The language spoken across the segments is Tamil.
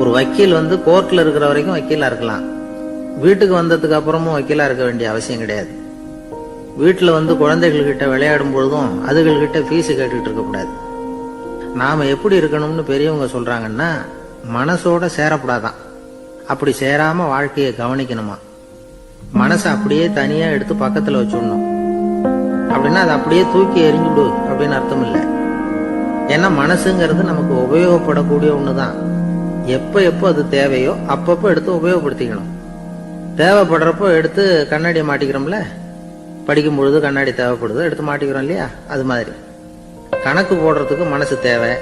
ஒரு வக்கீல் கோர்ட்ல இருக்கிற வரைக்கும் வக்கீலா இருக்கலாம், வீட்டுக்கு வந்ததுக்கு அப்புறமும் வக்கீலா இருக்க வேண்டிய அவசியம் கிடையாது. வீட்டுல குழந்தைகள் கிட்ட விளையாடும் பொழுதும் அதுகள்கிட்ட ஃபீஸ் கேட்டுட்டு இருக்க கூடாது. நாம எப்படி இருக்கணும்னு பெரியவங்க சொல்றாங்கன்னா, மனசோட சேரக்கூடாதான். அப்படி சேராம வாழ்க்கையை கவனிக்கணுமா. மனசை அப்படியே தனியா எடுத்து பக்கத்துல வச்சுடணும். அப்படின்னா அதை அப்படியே தூக்கி எறிஞ்சுடு அப்படின்னு அர்த்தம் இல்லை. ஏன்னா மனசுங்கிறது நமக்கு உபயோகப்படக்கூடிய ஒண்ணுதான். எப்ப அது தேவையோ அப்பப்போ எடுத்து உபயோகப்படுத்திக்கணும். தேவைப்படுறப்போ எடுத்து கண்ணாடியை மாட்டிக்கிறோம்ல, படிக்கும் பொழுது கண்ணாடி தேவைப்படுது, எடுத்து மாட்டிக்கிறோம் இல்லையா? அது மாதிரி கணக்கு போடுறதுக்கு மனசு தேவை.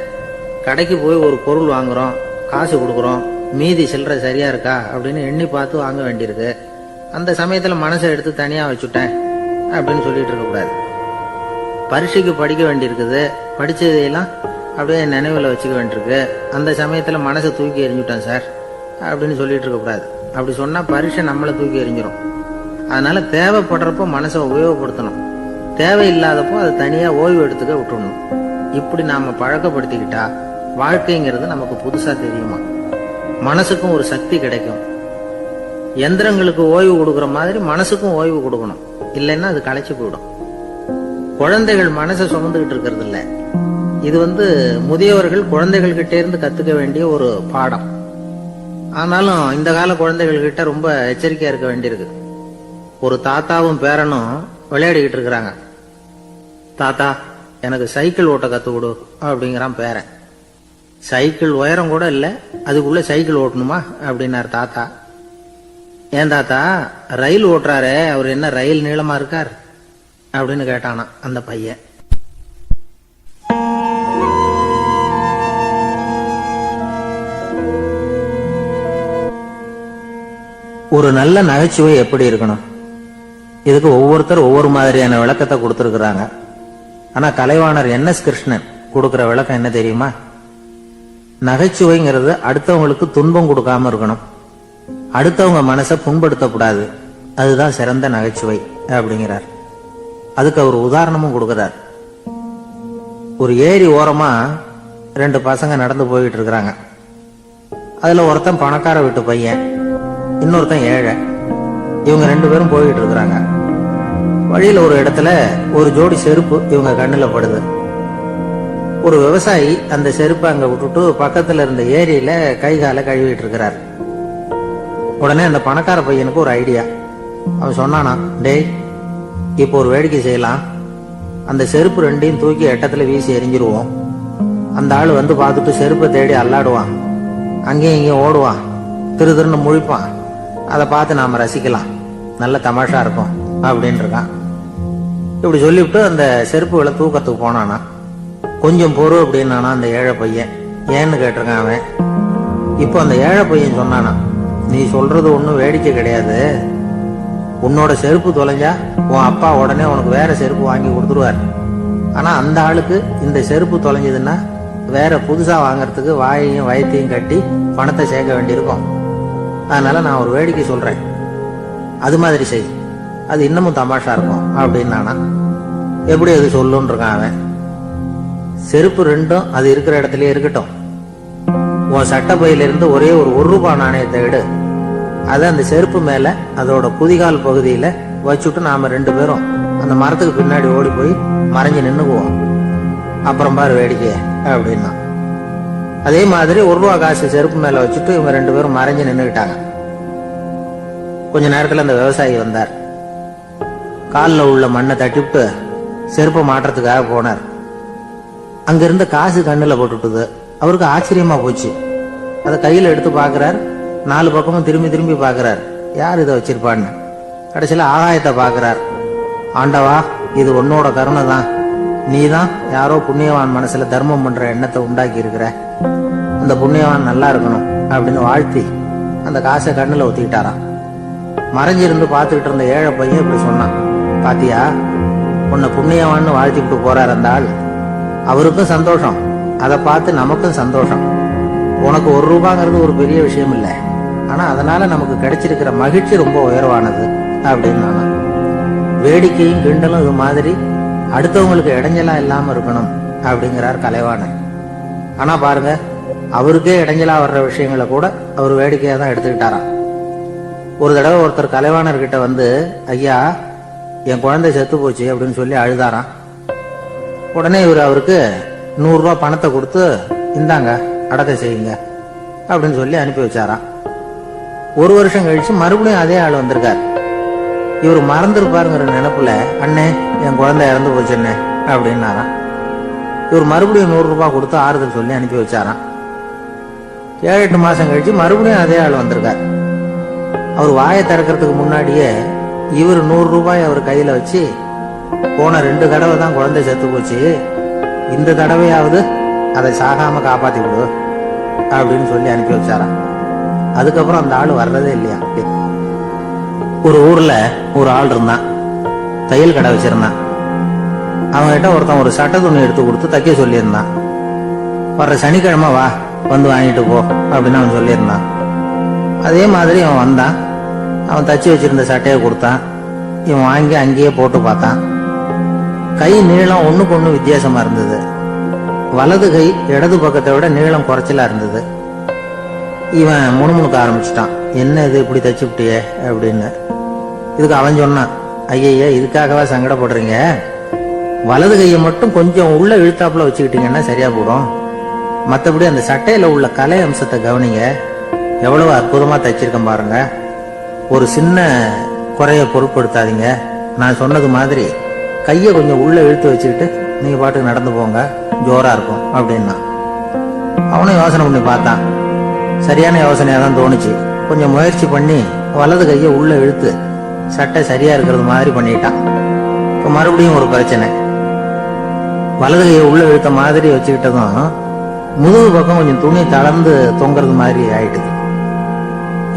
கடைக்கு போய் ஒரு பொருள் வாங்குறோம், காசு கொடுக்குறோம், மீதி சில்லறை சரியா இருக்கா அப்படின்னு எண்ணி பார்த்து வாங்க வேண்டியிருக்கு. அந்த சமயத்துல மனசை எடுத்து தனியா வச்சுட்டேன் அப்படின்னு சொல்லிட்டு இருக்க கூடாது. பரீட்சைக்கு படிக்க வேண்டியிருக்குது, படிச்சதையெல்லாம் அப்படியே நினைவுல வச்சுக்க வேண்டியிருக்கு. அந்த சமயத்துல மனசை தூக்கி எறிஞ்சுட்டேன் சார் அப்படின்னு சொல்லிட்டு இருக்க கூடாது. அப்படி சொன்னா பரீட்சை நம்மளை தூக்கி எறிஞ்சிடும். அதனால தேவைப்படுறப்போ மனசை உபயோகப்படுத்தணும், தேவையில்லாதப்போ அது தனியா ஓய்வு எடுத்துக்க விட்டுடணும். இப்படி நாம பழக்கப்படுத்திக்கிட்டா வாழ்க்கைங்கிறது நமக்கு புதுசா தெரியுமா. மனசுக்கும் ஒரு சக்தி கிடைக்கும். எந்திரங்களுக்கு ஓய்வு கொடுக்கற மாதிரி மனசுக்கும் ஓய்வு கொடுக்கணும், இல்லைன்னா அது களைச்சு போயிடும். குழந்தைகள் மனசை சுமந்துகிட்டு இருக்கிறது இல்ல. இது முதியவர்கள் குழந்தைகள் கிட்டே இருந்து கத்துக்க வேண்டிய ஒரு பாடம். ஆனாலும் இந்த கால குழந்தைகள் கிட்ட ரொம்ப எச்சரிக்கையா இருக்க வேண்டியிருக்கு. ஒரு தாத்தாவும் பேரனும் விளையாடிக்கிட்டு இருக்கிறாங்க. தாத்தா, எனக்கு சைக்கிள் ஓட்ட கத்து கொடு அப்படிங்கிறான் பேரன். சைக்கிள் உயரம் கூட இல்ல, அதுக்குள்ள சைக்கிள் ஓட்டணுமா அப்படின்னாரு தாத்தா. ஏன் தாத்தா, ரயில் ஓட்டுறாரு, அவர் என்ன ரயில் நீளமா இருக்கார் அப்படின்னு கேட்டானா அந்த பையன். ஒரு நல்ல நகைச்சுவை எப்படி இருக்கணும், இதுக்கு ஒவ்வொருத்தர் ஒவ்வொரு மாதிரியான விளக்கத்தை கொடுத்திருக்கிறாங்க. ஆனா கலைவாணர் NS கிருஷ்ணன் கொடுக்கிற விளக்கம் என்ன தெரியுமா? நகைச்சுவைங்கிறது அடுத்தவங்களுக்கு துன்பம் கொடுக்காம இருக்கணும், அடுத்தவங்க மனசை புண்படுத்தக்கூடாது, அதுதான் சிறந்த நகைச்சுவை அப்படிங்கிறார். அதுக்கு அவர் உதாரணமும் கொடுக்கிறார். ஒரு ஏரி ஓரமா 2 பசங்க நடந்து போயிட்டு இருக்கிறாங்க. அதுல ஒருத்தன் பணக்கார வீட்டு பையன், இன்னொருத்தன் ஏழை. இவங்க 2 பேரும் போயிட்டு இருக்கிறாங்க. வழியில ஒரு இடத்துல ஒரு ஜோடி செருப்பு இவங்க கண்ணுல படுது. ஒரு விவசாயி அந்த செருப்பை அங்க விட்டுட்டு பக்கத்துல இருந்த ஏரியில கை கால கழுவிட்டு இருக்கிறார். உடனே அந்த பணக்கார பையனுக்கு ஒரு ஐடியா. அவன் சொன்னானா, டேய், இப்போ ஒரு வேடிக்கை செய்யலாம். அந்த செருப்பு 2ஐயும் தூக்கி எட்டத்துல வீசி எரிஞ்சிருவோம். அந்த ஆள் பார்த்துட்டு செருப்பை தேடி அல்லாடுவான், அங்கேயும் இங்கேயும் ஓடுவான், திருன்னு முழிப்பான். அதை பார்த்து நாம ரசிக்கலாம், நல்ல தமாஷா இருக்கும் அப்படின்னு இருக்கான். இப்படி சொல்லிவிட்டு அந்த செருப்புகளை தூக்கத்துக்கு போனானா. கொஞ்சம் பொறு அப்படின்னானா அந்த ஏழை பையன். ஏன்னு கேட்டிருக்கான் அவன். இப்போ அந்த ஏழை பையன் சொன்னானா, நீ சொல்றது ஒன்றும் வேடிக்கை கிடையாது. உன்னோட செருப்பு தொலைஞ்சா உன் அப்பா உடனே உனக்கு வேற செருப்பு வாங்கி கொடுத்துருவார். ஆனா அந்த ஆளுக்கு இந்த செருப்பு தொலைஞ்சதுன்னா வேற புதுசா வாங்கறதுக்கு வாயையும் வயத்தையும் கட்டி பணத்தை சேர்க்க வேண்டியிருக்கும். அதனால நான் ஒரு வேடிக்கை சொல்றேன், அது மாதிரி செய், அது இன்னமும் தமாஷா இருக்கும் அப்படின்னானா. எப்படி அது சொல்லுன்னு இருக்கான் அவன். செருப்பு 2ம் அது இருக்கிற இடத்துலயே இருக்கட்டும். உன் சட்டை பையிலிருந்து ஒரே ஒரு ₹1 நாணயத்தை எடு. அதை அந்த செருப்பு மேல அதோட குதிகால் பகுதியில வச்சுட்டு நாம 2 பேரும் அந்த மரத்துக்கு பின்னாடி ஓடி போய் மறைஞ்சு நின்னுக்குவோம். அப்புறம் பாரு வேடிக்கை அப்படின்னா. அதே மாதிரி ₹1 காசு செருப்பு மேல வச்சுட்டு இவங்க 2 பேரும் மறைஞ்சு நின்னுக்கிட்டாங்க. கொஞ்ச நேரத்துல அந்த விவசாயி வந்தார். காலில் உள்ள மண்ணை தட்டிவிட்டு செருப்பை மாட்டுறதுக்காக போனார். அங்கிருந்த காசு கண்ணுல போட்டுட்டுது. அவருக்கு ஆச்சரியமா போச்சு. அதை கையில எடுத்து பாக்குறார். 4 பக்கமும் திரும்பி திரும்பி பாக்குறார், யார் இதை வச்சிருப்பான்னு. கடைசியில ஆகாயத்தை பாக்குறார். ஆண்டவா, இது உன்னோட கருணை தான். நீதான் யாரோ புண்ணியவான் மனசுல தர்மம் பண்ற எண்ணத்தை உண்டாக்கி இருக்கிற. அந்த புண்ணியவான் நல்லா இருக்கணும் அப்படின்னு வாழ்த்தி அந்த காசை கண்ணுல ஒத்திக்கிட்டாராம். மறைஞ்சிருந்து பார்த்துக்கிட்டு இருந்த ஏழை பையன் இப்படி சொன்னான், பாத்தியா, உன்னை புண்ணியவான்னு வாழ்த்திக்கிட்டு போறார் அந்த ஆள். அவருக்கும் சந்தோஷம், அதை பார்த்து நமக்கும் சந்தோஷம். உனக்கு ₹1 ஒரு பெரிய விஷயம் இல்லை, ஆனா அதனால நமக்கு கிடைச்சிருக்கிற மகிழ்ச்சி ரொம்ப உயர்வானது அப்படின்னு நானா. வேடிக்கையும் கிண்டலும் இது மாதிரி அடுத்தவங்களுக்கு இடைஞ்சலா இல்லாம இருக்கணும் அப்படிங்கிறார் கலைவாணர். ஆனா பாருங்க, அவருக்கே இடைஞ்சலா வர்ற விஷயங்களை கூட அவர் வேடிக்கையா தான் எடுத்துக்கிட்டாராம். ஒரு தடவை ஒருத்தர் கலைவாணர்கிட்ட வந்து, ஐயா என் குழந்தை செத்து போச்சு அப்படின்னு சொல்லி அழுதாராம். உடனே இவர் அவருக்கு 100 ரூபாய் பணத்தை கொடுத்து, இந்தாங்க அடக்கம் செய்யுங்க அப்படின்னு சொல்லி அனுப்பி வச்சாராம். ஒரு வருஷம் கழிச்சு மறுபடியும் அதே ஆள் வந்திருக்கார். இவர் மறந்துருப்பாருங்கிற நினைப்புல, அண்ணே என் குழந்தை இறந்து போச்சுண்ணே அப்படின்னாராம். இவர் மறுபடியும் 100 ரூபாய் கொடுத்து ஆறுதல் சொல்லி அனுப்பி வச்சாராம். 7-8 மாசம் கழிச்சு மறுபடியும் அதே ஆள் வந்திருக்கார். அவர் வாயை திறக்கிறதுக்கு முன்னாடியே இவர் 100 ரூபாய் அவர் கையில வச்சு, போன 2 தடவை தான் குழந்தை செத்து போச்சு, இந்த தடவையாவது அதை சாகாம காப்பாத்தி விடு அப்படின்னு சொல்லி அனுப்பி வச்சாராம். அதுக்கப்புறம் அந்த ஆள் வர்றதே இல்லையா. ஒரு ஊர்ல ஒரு ஆள் இருந்தான், தையல் கடை வச்சிருந்தான். அவன்கிட்ட ஒருத்தன் ஒரு சட்டை துணி எடுத்து கொடுத்து தைக்க சொல்லியிருந்தான். வர்ற சனிக்கிழமை வா, வந்து வாங்கிட்டு போ அப்படின்னு அவன் சொல்லியிருந்தான். அதே மாதிரி அவன் வந்தான். அவன் தச்சு வச்சிருந்த சட்டையை கொடுத்தான். இவன் வாங்கி அங்கேயே போட்டு பார்த்தான். கை நீளம் ஒண்ணுக்கு ஒண்ணு வித்தியாசமா இருந்தது. வலது கை இடது பக்கத்தை விட நீளம் குறைச்சலா இருந்தது. இவன் முணுமுணுக்க ஆரம்பிச்சுட்டான், என்ன இது இப்படி தச்சுப்பிட்டியே அப்படின்னு. இதுக்கு அவன் சொன்னான், ஐயா இதுக்காகவா சங்கடப்படுறீங்க, வலது கையை மட்டும் கொஞ்சம் உள்ள இழுத்தாப்புல வச்சுக்கிட்டீங்கன்னா சரியா போடும். மற்றபடி அந்த சட்டையில உள்ள கலை அம்சத்தை கவனிங்க, எவ்வளவு அற்புதமா தைச்சிருக்கேன் பாருங்க. ஒரு சின்ன குறைய பொருட்படுத்தாதீங்க. நான் சொன்னது மாதிரி கையை கொஞ்சம் உள்ள இழுத்து வச்சுக்கிட்டு நீங்க பாட்டுக்கு நடந்து போங்க, ஜோரா இருக்கும் அப்படின்னா. அவனும் யோசனை பண்ணி பார்த்தான். சரியான யோசனையா தான் தோணுச்சு. கொஞ்சம் முயற்சி பண்ணி வலது கையை உள்ள இழுத்து சட்டை சரியா இருக்கிறது மாதிரி பண்ணிட்டான். இப்ப மறுபடியும் ஒரு பிரச்சனை. வலது கையை உள்ள இழுத்த மாதிரி வச்சுக்கிட்டதும் முதுகு பக்கம் கொஞ்சம் துணி தளர்ந்து தொங்குறது மாதிரி ஆயிட்டுது.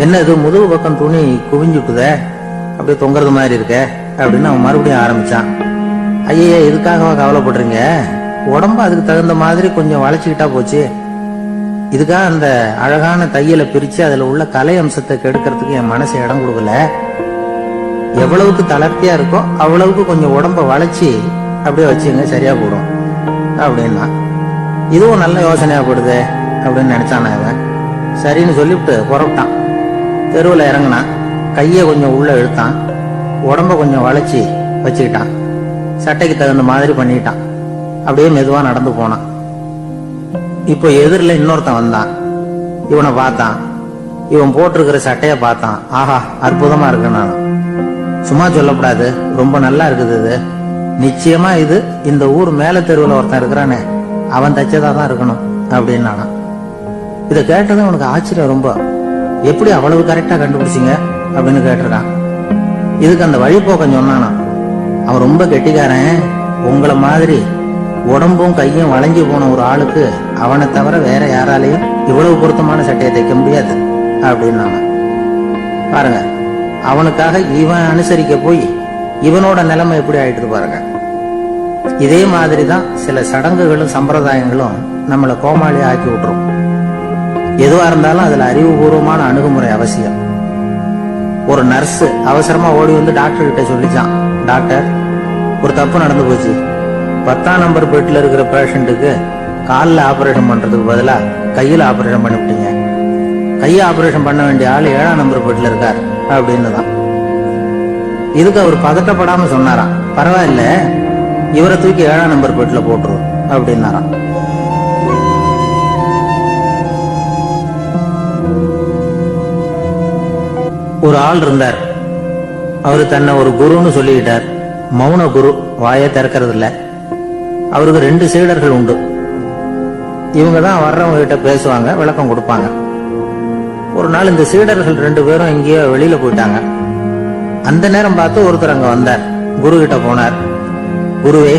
என்ன இது முதுகு பக்கம் துணி குவிஞ்சுட்டுத, அப்படியே தொங்குறது மாதிரி இருக்க அப்படின்னு அவன் மறுபடியும் ஆரம்பிச்சான். ஐயா இதுக்காகவா கவலைப்படுறீங்க, உடம்பு அதுக்கு தகுந்த மாதிரி கொஞ்சம் வளைச்சுக்கிட்டா போச்சு. இதுக்காக அந்த அழகான தையலை பிரிச்சு அதுல உள்ள கலை அம்சத்தை கெடுக்கிறதுக்கு என் மனசு இடம் கொடுக்கல. எவ்வளவுக்கு தளர்த்தியா இருக்கோ அவ்வளவுக்கு கொஞ்சம் உடம்ப வளைச்சி அப்படியே வச்சுங்க, சரியா போடும் அப்படின்னா. இதுவும் நல்ல யோசனையா போடுது அப்படின்னு நினைச்சான அவன். சரின்னு சொல்லிவிட்டு புறப்பட்டான். தெருவில் இறங்கினான். கையை கொஞ்சம் உள்ள இழுத்தான், உடம்ப கொஞ்சம் வளைச்சி வச்சுக்கிட்டான், சட்டைக்கு தகுந்த மாதிரி பண்ணிட்டான். அப்படியே மெதுவா நடந்து போனான். இப்போ எதிரில் இன்னொருத்தன் வந்தான். இவனை பார்த்தான். இவன் போட்டிருக்கிற சட்டைய பார்த்தான். ஆஹா அற்புதமா இருக்கு. நான் சும்மா சொல்லக்கூடாது, ரொம்ப நல்லா இருக்குது இது. நிச்சயமா இது இந்த ஊர் மேல தெருவில் ஒருத்தன் இருக்கிறானே அவன் தைச்சதா தான் இருக்கணும் அப்படின்னு நானான். இதை கேட்டதும் உனக்கு ஆச்சரியம் ரொம்ப. எப்படி அவ்வளவு கரெக்டா கண்டுபிடிச்சிங்க அப்படின்னு கேட்டிருக்கான். இதுக்கு அந்த வழிபோக்கன் சொன்னானா, அவன் ரொம்ப கெட்டிக்காரன். உங்களை மாதிரி உடம்பும் கையும் வளைஞ்சு போன ஒரு ஆளுக்கு அவனை தவிர வேற யாராலையும் இவ்வளவு பொருத்தமான சட்டையை தைக்க முடியாது அப்படின்னு பாருங்க. அவனுக்காக இவன் அனுசரிக்க போய் இவனோட நிலைமை எப்படி ஆயிட்டு பாருங்க. இதே மாதிரிதான் சில சடங்குகளும் சம்பிரதாயங்களும் நம்மளை கோமாளி ஆக்கி விட்டுரும். எதுவா இருந்தாலும் அதுல அறிவுபூர்வமான அணுகுமுறை அவசியம். ஒரு நர்ஸ் அவசரமா ஓடி வந்து டாக்டர் கிட்ட சொல்லிச்சான், டாக்டர் ஒரு தப்பு நடந்து போச்சு, 10ஆம் நம்பர் பெட்ல இருக்கிற பேஷண்ட்டுக்கு காலில் ஆபரேஷன் பண்றதுக்கு பதிலா கையில ஆபரேஷன் பண்ணிவிட்டீங்க. கையை ஆபரேஷன் பண்ண வேண்டிய ஆள் 7ஆம் நம்பர் பெட்ல இருக்கார் அப்படின்னு தான். இதுக்கு அவர் பதட்டப்படாம சொன்னாராம், பரவாயில்ல இவரை தூக்கி 7ஆம் நம்பர் பெட்ல போட்டுரும் அப்படின்னாராம். ஒரு ஆள் இருந்தார். அவரு தன்னை ஒரு குருன்னு சொல்லிக்கிட்டார். மௌன குரு, வாயை திறக்கிறது இல்ல. அவருக்கு 2 சீடர்கள் உண்டு. இவங்க தான் வர்றவங்க கிட்ட பேசுவாங்க, விளக்கம் கொடுப்பாங்க. ஒரு நாள் இந்த சீடர்கள் 2 பேரும் எங்கேயோ வெளியில போயிட்டாங்க. அந்த நேரம் பார்த்து ஒருத்தர் அங்க வந்தார். குரு கிட்ட போனார். குருவே,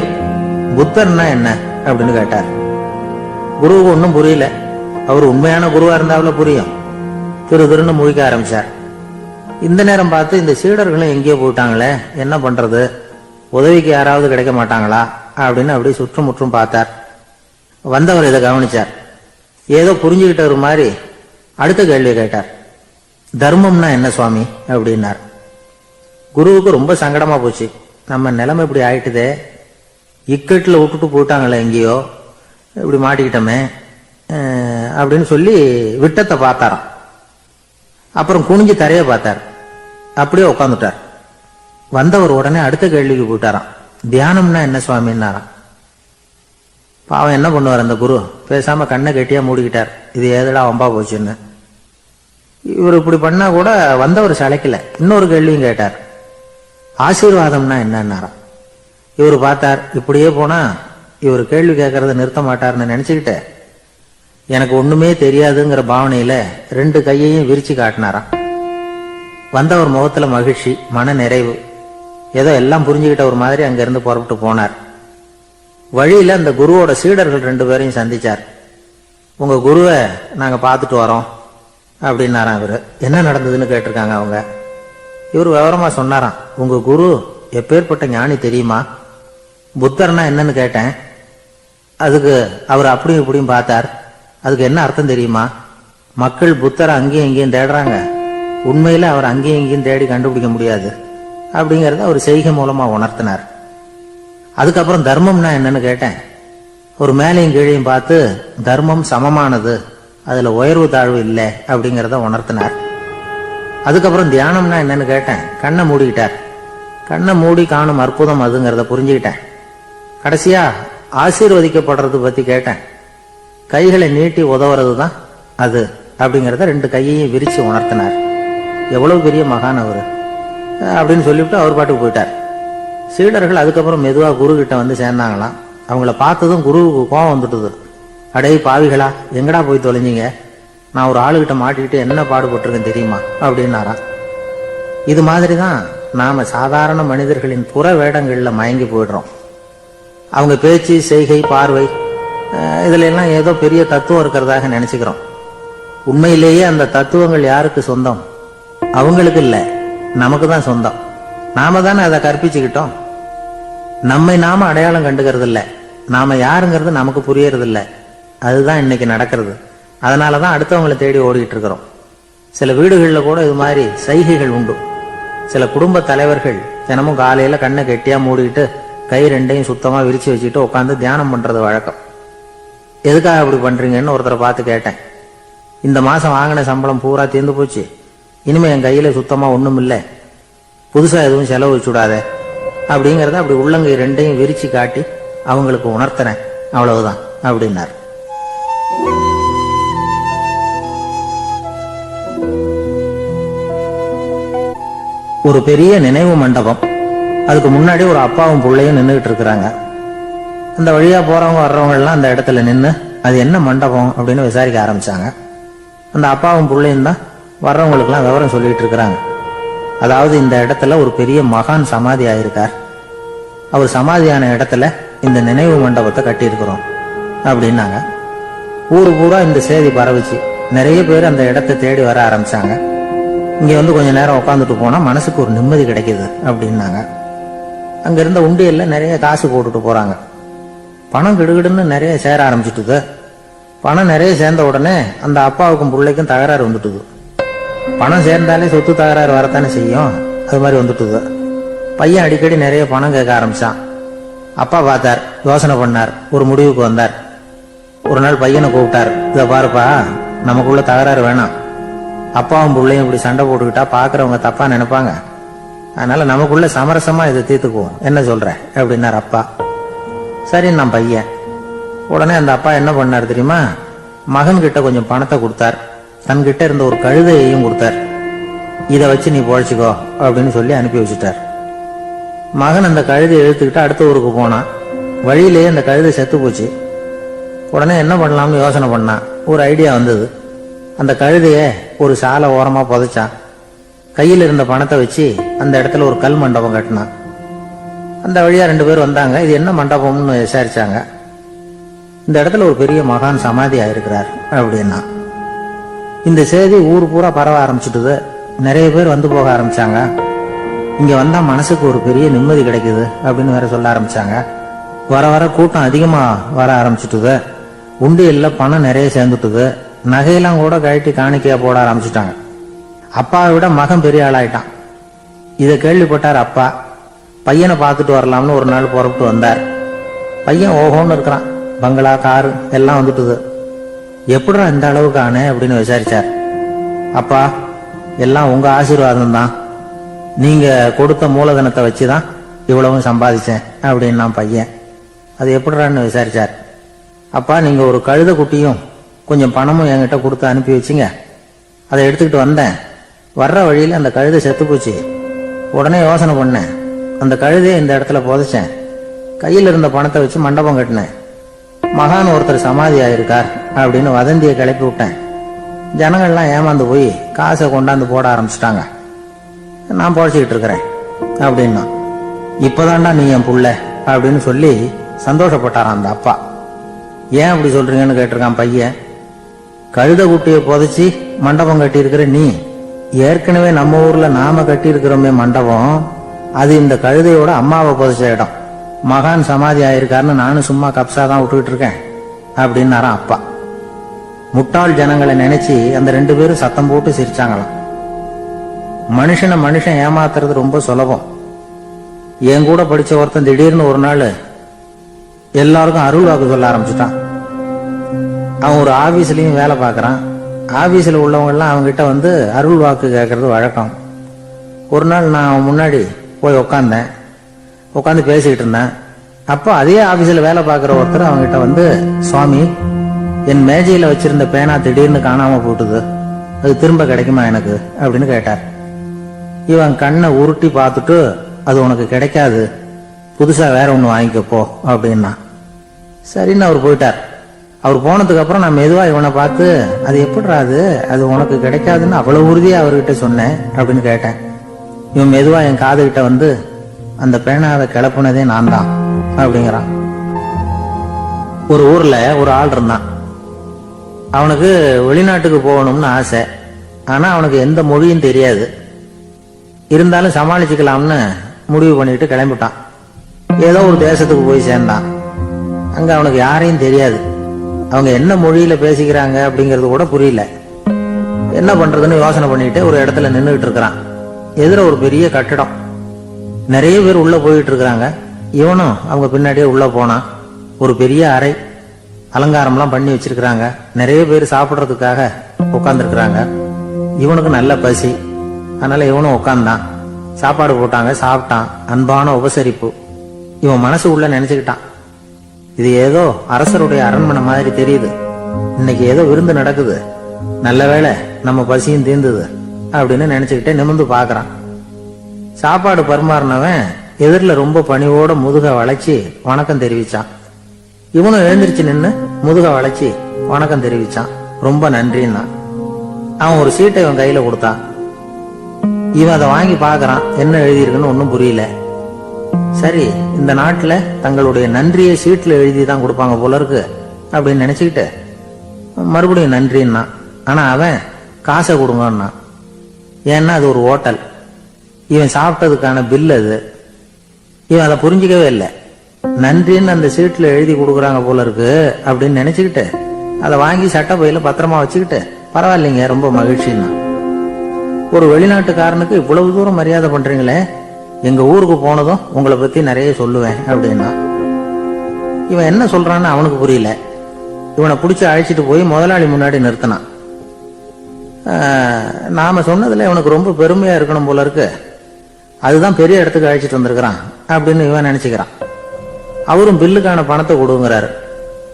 புத்தர்னா என்ன அப்படின்னு கேட்டார். குருவுக்கு ஒன்னும் புரியல. அவர் உண்மையான குருவா இருந்தாவில புரியும். திருன்னு முழிக்க ஆரம்பிச்சார். இந்த நேரம் பார்த்து இந்த சீடர்களும் எங்கேயோ போயிட்டாங்களே, என்ன பண்றது, உதவிக்கு யாராவது கிடைக்க மாட்டாங்களா அப்படின்னு அப்படி சுற்றுமுற்றும் பார்த்தார். வந்தவர் இதை கவனிச்சார். ஏதோ புரிஞ்சுக்கிட்டவர் மாதிரி அடுத்த கேள்வியை கேட்டார். தர்மம்னா என்ன சுவாமி அப்படின்னார். குருவுக்கு ரொம்ப சங்கடமா போச்சு. நம்ம நிலைமை இப்படி ஆயிட்டுதே, இக்கட்டில் விட்டுட்டு போயிட்டாங்களே, எங்கேயோ இப்படி மாட்டிக்கிட்டோமே, அப்படின்னு சொல்லி விட்டத்தை பார்த்தாராம். அப்புறம் குனிஞ்சு தரைய பார்த்தார். அப்படியே உட்காந்துட்டார். வந்தவர் உடனே அடுத்த கேள்விக்கு போயிட்டாராம். தியானம்னா என்ன சுவாமின்னாராம். பாவம் என்ன பண்ணுவார் அந்த குரு, பேசாம கண்ணை கெட்டியா மூடிக்கிட்டார். இது ஏதடா வம்பா போச்சுன்னு. இவர் இப்படி பண்ணா கூட வந்தவர் சளைக்கல. இன்னொரு கேள்வியும் கேட்டார். ஆசீர்வாதம்னா என்னன்னாராம். இவர் பார்த்தார். இப்படியே போனா இவர் கேள்வி கேட்கறத நிறுத்த மாட்டார்னு நினைச்சுக்கிட்டு எனக்கு ஒண்ணுமே தெரியாதுங்கிற பாவனையில 2 கையையும் விரிச்சு காட்டினாராம். வந்தவர் முகத்துல மகிழ்ச்சி, மன நிறைவு, ஏதோ எல்லாம் புரிஞ்சுக்கிட்ட ஒரு மாதிரி அங்கிருந்து புறப்பட்டு போனார். வழியில அந்த குருவோட சீடர்கள் 2 பேரையும் சந்திச்சார். உங்க குருவை நாங்க பார்த்துட்டு வரோம் அப்படின்னாராம். இவரு என்ன நடந்ததுன்னு கேட்டிருக்காங்க அவங்க. இவர் விவரமா சொன்னாராம். உங்க குரு எப்பேற்பட்ட ஞானி தெரியுமா? புத்தர்னா என்னன்னு கேட்டேன். அதுக்கு அவர் அப்படியும் இப்படியும் பார்த்தார். அதுக்கு என்ன அர்த்தம் தெரியுமா? மக்கள் புத்தரை அங்கேயும் இங்கேயும் தேடுறாங்க, உண்மையில அவர் அங்கேயும் இங்கேயும் தேடி கண்டுபிடிக்க முடியாது அப்படிங்கறத அவர் செய்கை மூலமா உணர்த்தினார். அதுக்கப்புறம் தர்மம்னா என்னன்னு கேட்டேன். ஒரு மேலையும் கீழையும் பார்த்து தர்மம் சமமானது, அதுல உயர்வு தாழ்வு இல்லை அப்படிங்கறத உணர்த்தினார். அதுக்கப்புறம் தியானம்னா என்னன்னு கேட்டேன். கண்ணை மூடிக்கிட்டார். கண்ணை மூடி காணும் அற்புதம் அதுங்கிறத புரிஞ்சுக்கிட்டேன். கடைசியா ஆசீர்வதிக்கப்படுறது பத்தி கேட்டேன். கைகளை நீட்டி உதவுறது தான் அது அப்படிங்கறத 2 கையையும் விரிச்சு உணர்த்தினார். எவ்வளவு பெரிய மகான் அவரு அப்படின்னு சொல்லிவிட்டு அவர் பாட்டுக்கு போயிட்டார். சீடர்கள் அதுக்கப்புறம் மெதுவா குரு கிட்ட வந்து சேர்ந்தாங்களாம். அவங்கள பார்த்ததும் குருவுக்கு கோபம் வந்துட்டுது. அடே பாவிகளா, எங்கடா போய் தொலைஞ்சிங்க? நான் ஒரு ஆளுகிட்ட மாட்டிக்கிட்டு என்ன பாடுபட்டிருக்கேன் தெரியுமா அப்படின்னாராம். இது மாதிரிதான் நாம சாதாரண மனிதர்களின் புற வேடங்கள்ல மயங்கி போயிடுறோம். அவங்க பேச்சு, செய்கை, பார்வை, இதுல எல்லாம் ஏதோ பெரிய தத்துவம் இருக்கிறதாக நினைச்சுக்கிறோம். உண்மையிலேயே அந்த தத்துவங்கள் யாருக்கு சொந்தம்? அவங்களுக்கு இல்ல, நமக்கு தான் சொந்தம். நாம தானே அதை கற்பிச்சுக்கிட்டோம். நம்மை நாம அடையாளம் கண்டுக்கிறது இல்ல, நாம யாருங்கிறது நமக்கு புரியறது இல்ல. அதுதான் இன்னைக்கு நடக்கிறது. அதனாலதான் அடுத்தவங்களை தேடி ஓடிட்டு இருக்கிறோம். சில வீடுகளில் கூட இது மாதிரி சைகைகள் உண்டு. சில குடும்ப தலைவர்கள் தினமும் காலையில கண்ணை கெட்டியா மூடிக்கிட்டு கை 2யும் சுத்தமா விரிச்சு வச்சுட்டு உட்காந்து தியானம் பண்றது வழக்கம். எதுக்காக அப்படி பண்றீங்கன்னு ஒருத்தரை பார்த்து கேட்டேன். இந்த மாசம் வாங்கின சம்பளம் பூரா தீர்ந்து போச்சு, இனிமே என் கையில சுத்தமா ஒண்ணும் இல்லை, புதுசா எதுவும் செலவு வச்சுடாத அப்படிங்கறத அப்படி உள்ளங்கை 2யும் விரிச்சு காட்டி அவங்களுக்கு உணர்த்தினேன், அவ்வளவுதான் அப்படின்னார். ஒரு பெரிய நினைவு மண்டபம். அதுக்கு முன்னாடி ஒரு அப்பாவும் பிள்ளையும் நின்றுகிட்டு இருக்கிறாங்க. அந்த வழியா போறவங்க வர்றவங்க எல்லாம் அந்த இடத்துல நின்று அது என்ன மண்டபம் அப்படின்னு விசாரிக்க ஆரம்பிச்சாங்க. அந்த அப்பாவும் பிள்ளையும் தான் வர்றவங்களுக்கு எல்லாம் விவரம் சொல்லிட்டு இருக்கிறாங்க. அதாவது இந்த இடத்துல ஒரு பெரிய மகான் சமாதி ஆயிருக்கார், அவர் சமாதியான இடத்துல இந்த நினைவு மண்டபத்தை கட்டி இருக்கிறோம் அப்படின்னாங்க. ஊரு பூரா இந்த செய்தி பரவிச்சு. நிறைய பேர் அந்த இடத்தை தேடி வர ஆரம்பிச்சாங்க. இங்க வந்து கொஞ்ச நேரம் உட்காந்துட்டு போனா மனசுக்கு ஒரு நிம்மதி கிடைக்குது அப்படின்னாங்க. அங்க இருந்த உண்டியல்ல நிறைய காசு போட்டுட்டு போறாங்க. பணம் கிடுகிடுன்னு நிறைய சேர ஆரம்பிச்சுட்டுது. பணம் நிறைய சேர்ந்த உடனே அந்த அப்பாவுக்கும் பிள்ளைக்கும் தகராறு வந்துட்டுது. பணம் சேர்ந்தாலே சொத்து தகராறு வரத்தானே செய்யும், அது மாதிரி வந்துட்டுது. பையன் அடிக்கடி நிறைய பணம் கேட்க ஆரம்பிச்சான். அப்பா பார்த்தார், யோசனை பண்ணார், ஒரு முடிவுக்கு வந்தார். ஒரு நாள் பையனை கூப்பிட்டார். இதை பாருப்பா, நமக்குள்ள தகராறு வேணாம். அப்பாவும் பிள்ளையும் இப்படி சண்டை போட்டுக்கிட்டா பாக்குறவங்க தப்பா நினைப்பாங்க. அதனால நமக்குள்ள சமரசமா இதை தீர்த்துக்குவோம், என்ன சொல்ற அப்படின்னார் அப்பா. சரி நான் பையன். உடனே அந்த அப்பா என்ன பண்ணார் தெரியுமா? மகன் கிட்ட கொஞ்சம் பணத்தை கொடுத்தார். தன்கிட்ட இருந்த ஒரு கழுதையையும் கொடுத்தார். இதை வச்சு நீ பொழைச்சிக்கோ அப்படின்னு சொல்லி அனுப்பி வச்சுட்டார். மகன் அந்த கழுதையை இழுத்துக்கிட்டு அடுத்த ஊருக்கு போனான். வழியிலேயே அந்த கழுதை செத்து போச்சு. உடனே என்ன பண்ணலாம்னு யோசனை பண்ணான். ஒரு ஐடியா வந்தது. அந்த கழுதைய ஒரு சாலை ஓரமா புதைச்சான். கையில் இருந்த பணத்தை வச்சு அந்த இடத்துல ஒரு கல் மண்டபம் கட்டினான். அந்த வழியா 2 பேர் வந்தாங்க. இது என்ன மண்டபம்னு விசாரிச்சாங்க. இந்த இடத்துல ஒரு பெரிய மகான் சமாதி ஆயிருக்கிறார் அப்படின்னா. இந்த செய்தி ஊர் பூரா பரவ ஆரம்பிச்சுட்டுது. நிறைய பேர் வந்து போக ஆரம்பிச்சாங்க. இங்க வந்தா மனசுக்கு ஒரு பெரிய நிம்மதி கிடைக்குது அப்படின்னு வேற சொல்ல ஆரம்பிச்சாங்க. வர வர கூட்டம் அதிகமா வர ஆரம்பிச்சுட்டுது. உண்டியல்ல பணம் நிறைய சேர்ந்துட்டுது. நகையெல்லாம் கூட கழட்டி காணிக்கையா போட ஆரம்பிச்சுட்டாங்க. அப்பாவை விட மகன் பெரிய ஆளாயிட்டான். இதை கேள்விப்பட்டார் அப்பா. பையனை பார்த்துட்டு வரலாம்னு ஒரு நாள் புறப்பட்டு வந்தார். பையன் ஓஹோன்னு இருக்கிறான். பங்களா, காரு எல்லாம் வந்துட்டுது. எப்படிடா இந்த அளவுக்கு ஆனே அப்படின்னு விசாரிச்சார். அப்பா, எல்லாம் உங்க ஆசீர்வாதம் தான். நீங்க கொடுத்த மூலதனத்தை வச்சுதான் இவ்வளவும் சம்பாதிச்சேன் அப்படின்னு நான் பையன். அது எப்படிறான்னு விசாரிச்சார். அப்பா, நீங்க ஒரு கழுத குட்டியும் கொஞ்சம் பணமும் என்கிட்ட கொடுத்து அனுப்பி வச்சிங்க. அதை எடுத்துக்கிட்டு வந்தேன். வர்ற வழியில் அந்த கழுதை செத்து போச்சு. உடனே யோசனை பண்ணேன், அந்த கழுதையை இந்த இடத்துல புதைச்சேன். கையில் இருந்த பணத்தை வச்சு மண்டபம் கட்டினேன். மகான் ஒருத்தர் சமாதி ஆயிருக்கார் அப்படின்னு வதந்தியை கிளப்பி விட்டேன். ஜனங்கள்லாம் ஏமாந்து போய் காசை கொண்டாந்து போட ஆரம்பிச்சிட்டாங்க. நான் பொழைச்சிக்கிட்டு இருக்கிறேன் அப்படின்னா. இப்பதான்டா நீ என் புள்ள அப்படின்னு சொல்லி சந்தோஷப்பட்டாரான் அந்த அப்பா. ஏன் அப்படி சொல்றீங்கன்னு கேட்டிருக்கான் பையன். கழுத குட்டியை புதைச்சி மண்டபம் கட்டி இருக்கிற நீ, ஏற்கனவே நம்ம ஊர்ல நாம கட்டி இருக்கிறோமே மண்டபம், அது இந்த கழுதையோட அம்மாவை புதைச்ச இடம். மகான் சமாதி ஆயிருக்காருன்னு நானும் சும்மா கப்சாதான் விட்டுக்கிட்டு இருக்கேன் அப்படின்னாராம் அப்பா. முட்டாள் ஜனங்களை நினைச்சு அந்த 2 பேரும் சத்தம் போட்டு சிரிச்சாங்களாம். மனுஷன் ஏமாத்துறது ரொம்ப சுலபம். என் கூட படிச்ச ஒருத்தன் திடீர்னு ஒரு நாள் எல்லாருக்கும் அருள் வாக்கு சொல்ல ஆரம்பிச்சுட்டான். அவன் ஒரு ஆபீஸ்லயும் வேலை பார்க்கறான். ஆபீஸ்ல உள்ளவங்க எல்லாம் அவங்ககிட்ட வந்து அருள் வாக்கு கேட்கறது வழக்கம். ஒரு நாள் நான் அவன் முன்னாடி போய் உட்காந்து பேசிக்கிட்டு இருந்தேன். அப்போ அதே ஆபீஸ்ல வேலை பார்க்கிற ஒருத்தர் அவங்ககிட்ட வந்து, சுவாமி, என் மேஜையில வச்சிருந்த பேனா திடீர்னு காணாம போட்டுது, அது திரும்ப கிடைக்குமா எனக்கு அப்படின்னு கேட்டார். இவன் கண்ணை உருட்டி பார்த்துட்டு, அது உனக்கு கிடைக்காது, புதுசா வேற ஒண்ணு வாங்கிக்கப்போ அப்படின்னா. சரின்னு அவர் போயிட்டார். அவர் போனதுக்கு அப்புறம் நான் மெதுவா இவனை பார்த்து, அது எப்படிறாது, அது உனக்கு கிடைக்காதுன்னு அவ்வளவு உறுதியா அவர்கிட்ட சொன்னேன் அப்படின்னு கேட்டேன். இவன் மெதுவா என் காதுகிட்ட வந்து, அந்த பேனாவை கிளப்புனதே நான் தான் அப்படிங்கிறான். ஒரு ஊர்ல ஒரு ஆள் இருந்தான். அவனுக்கு வெளிநாட்டுக்கு போகணும்னு ஆசை. ஆனா அவனுக்கு எந்த மொழியும் தெரியாது. இருந்தாலும் சமாளிச்சுக்கலாம்னு முடிவு பண்ணிட்டு கிளம்பிட்டான். ஏதோ ஒரு தேசத்துக்கு போய் சேர்ந்தான். அங்க அவனுக்கு யாரையும் தெரியாது. அவங்க என்ன மொழியில பேசிக்கிறாங்க அப்படிங்கறது கூட புரியல. என்ன பண்றதுன்னு யோசனை பண்ணிட்டு ஒரு இடத்துல நின்றுகிட்டு இருக்கிறான். எதிர ஒரு பெரிய கட்டடம். நிறைய பேர் உள்ள போயிட்டு இருக்கிறாங்க. இவனும் அவங்க பின்னாடியே உள்ள போனான். ஒரு பெரிய அறை, அலங்காரம்லாம் பண்ணி வச்சிருக்கிறாங்க. நிறைய பேர் சாப்பிட்றதுக்காக உட்கார்ந்துருக்கிறாங்க. இவனுக்கு நல்ல பசி, அதனால இவனும் உட்கார்ந்தான். சாப்பாடு போட்டாங்க, சாப்பிட்டான். அன்பான உபசரிப்பு. இவன் மனசு உள்ள நினைச்சுக்கிட்டான், இது ஏதோ அரசருடைய அரண்மனை மாதிரி தெரியுது, இன்னைக்கு ஏதோ விருந்து நடக்குது, நல்ல வேளை நம்ம பசியும் தீர்ந்தது அப்படின்னு நினைச்சுக்கிட்டே நிமிர்ந்து பாக்குறான். சாப்பாடு பரிமாறினவன் எதிரில ரொம்ப பணிவோட முதுக வளைச்சி வணக்கம் தெரிவிச்சான். இவனும் எழுந்திருச்சு நின்று முதுக வளைச்சி வணக்கம் தெரிவிச்சான். ரொம்ப நன்றின்னா. அவன் ஒரு சீட்டை இவன் கையில கொடுத்தான். இவன் அதை வாங்கி பாக்குறான். என்ன எழுதியிருக்குன்னு ஒன்னும் புரியல. சரி, இந்த நாட்டுல தங்களுடைய நன்றியை சீட்ல எழுதி தான் கொடுப்பாங்க போல இருக்கு அப்படின்னு நினைச்சுக்கிட்டு மறுபடியும் நன்றின்னா. ஆனா அவன் காசை கொடுங்கன்னா. ஏன்னா அது ஒரு ஹோட்டல், இவன் சாப்பிட்டதுக்கான பில் அது. இவன் அதை புரிஞ்சிக்கவே இல்லை. நன்றின்னு அந்த சீட்ல எழுதி கொடுக்குறாங்க போல இருக்கு அப்படின்னு நினைச்சுக்கிட்டு அதை வாங்கி சட்டை பையில பத்திரமா வச்சுக்கிட்டு, பரவாயில்லைங்க, ரொம்ப மகிழ்ச்சின்னா. ஒரு வெளிநாட்டுக்காரனுக்கு இவ்வளவு தூரம் மரியாதை பண்றீங்களே, எங்க ஊருக்கு போனதும் உங்களை பத்தி நிறைய சொல்லுவேன் அப்படின்னா. இவன் என்ன சொல்றான்னு அவனுக்கு புரியல. இவனை பிடிச்சி அழைச்சிட்டு போய் முதலாளி முன்னாடி நிறுத்தினான். நாம சொன்னதுல இவனுக்கு ரொம்ப பெருமையா இருக்கணும் போல இருக்கு, அதுதான் பெரிய இடத்துக்கு அழைச்சிட்டு வந்திருக்கிறான் அப்படின்னு இவன் நினைச்சுக்கிறான். அவரும் பில்லுக்கான பணத்தை கொடுங்கிறாரு.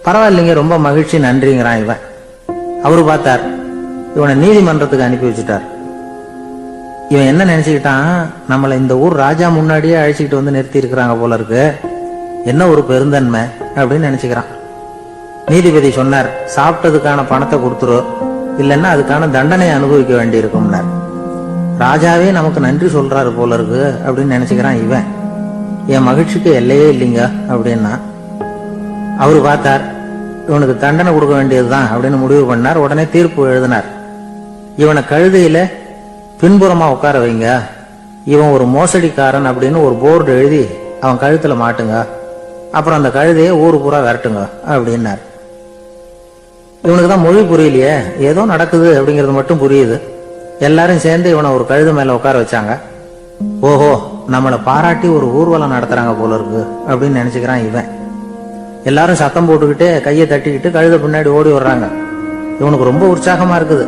பரவாயில்லைங்க, ரொம்ப மகிழ்ச்சி, நன்றிங்கிறான் இவன். அவரு பார்த்தார், இவனை நீதிமன்றத்துக்கு அனுப்பி வச்சுட்டார். இவன் என்ன நினைச்சுக்கிட்டான், நம்மளை இந்த ஊர் ராஜா முன்னாடியே அழைச்சிக்கிட்டு வந்து நிறுத்தி இருக்கிறாங்க போல இருக்கு, என்ன ஒரு பெருந்தன்மை அப்படின்னு நினைச்சுக்கிறான். நீதிபதி சொன்னார், சாப்பிட்டதுக்கான பணத்தை கொடுத்துரு, இல்லைன்னா அதுக்கான தண்டனை அனுபவிக்க வேண்டி இருக்கும்னார். ராஜாவே நமக்கு நன்றி சொல்றாரு போல இருக்கு அப்படின்னு நினைச்சுக்கிறான் இவன். என் மகிழ்ச்சிக்கு எல்லையே இல்லைங்க அப்படின்னா. அவரு பார்த்தார், இவனுக்கு தண்டனை கொடுக்க வேண்டியதுதான் அப்படின்னு முடிவு பண்ணார். உடனே தீர்ப்பு எழுதினார். இவனை கழுதையில பின்புறமா உட்கார வைங்க, இவன் ஒரு மோசடிக்காரன் அப்படின்னு ஒரு போர்டு எழுதி அவன் கழுத்துல மாட்டுங்க, அப்புறம் அந்த கழுதையை ஊரு பூரா விரட்டுங்க அப்படின்னார். இவனுக்கு தான் மொழி புரியலையே, ஏதோ நடக்குது அப்படிங்கிறது மட்டும் புரியுது. எல்லாரும் சேர்ந்து இவனை ஒரு கழுதை மேல உட்கார வச்சாங்க. ஓஹோ, நம்மளை பாராட்டி ஒரு ஊர்வலம் நடத்துறாங்க போல இருக்கு அப்படின்னு நினைச்சுக்கிறான் இவன். எல்லாரும் சத்தம் போட்டுக்கிட்டு கையை தட்டிக்கிட்டு கழுதை பின்னாடி ஓடி வர்றாங்க. இவனுக்கு ரொம்ப உற்சாகமா இருக்குது.